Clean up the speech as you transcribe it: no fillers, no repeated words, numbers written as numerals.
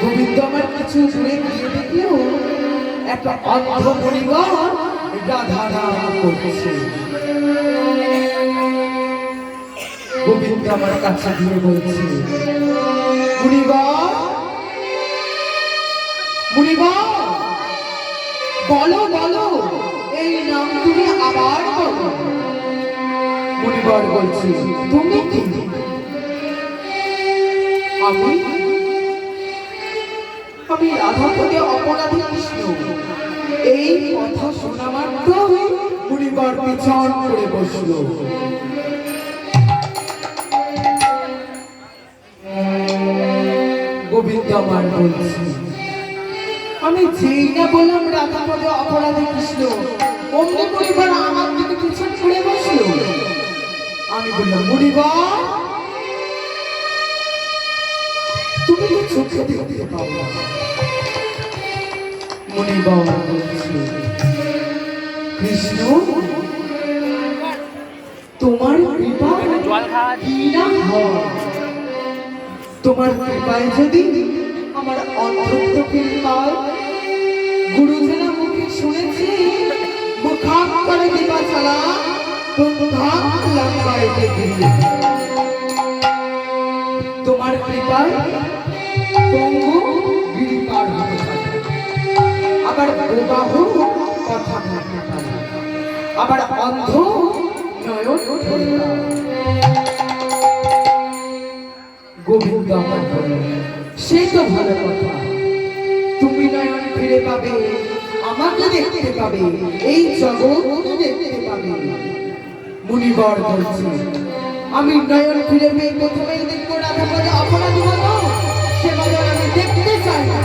গোবিন্দ আমার কিছু দূরে গিয়ে দেখলেও একটা অন্ধ পরিবার রাধা নাম করছে। গোবিন্দ আমার কাছে গিয়ে বলছে, মুনিবার মুনিবার বলো বলো এই নাম তুমি আবার বলো। মুনিবার বলছে, তুমি কি? আমি রাধাপদে অপরাধী কৃষ্ণ। এই কথা শোনা মাত্র মুনিবার পিছন করে বসল। গোবিন্দ আমার বলছে, আমি যেই না বললাম রাধাপদে অপরাধী কৃষ্ণ, অমনি মুনিবার আমার দিকে পিছন করে বসল। আমি বললাম, মুনিবার তুমি তো চোখে দেখতে পাও না। মুনিবার বলছে, কৃষ্ণ তোমার কৃপা কি না হয়? তোমার কৃপায় যদি আমার অন্ধত্ব পায়, গুরুজনা মুখে শুনেছি মুখাম করে দিবা ছাড়া তোমার কৃপায় পঙ্গু গিরি পার হতে পারে, আবার প্রবাহ কথা ভাবতে পারে, আবার অন্ধ নয়ন ধরে। গোবিন্দ আমার বলে, সে তো ভালো কথা, তুমি নয়ন ফিরে পাবে, আমাকে দেখতে পাবে, এই জগৎ দেখতে পাবে। মুনিবার বলছে, আমি নয়ন ফিরে পেয়ে প্রথমেই দেখবো রাধাপদে অপরাধী হবো, সে বলে আমি দেখতে চাই না।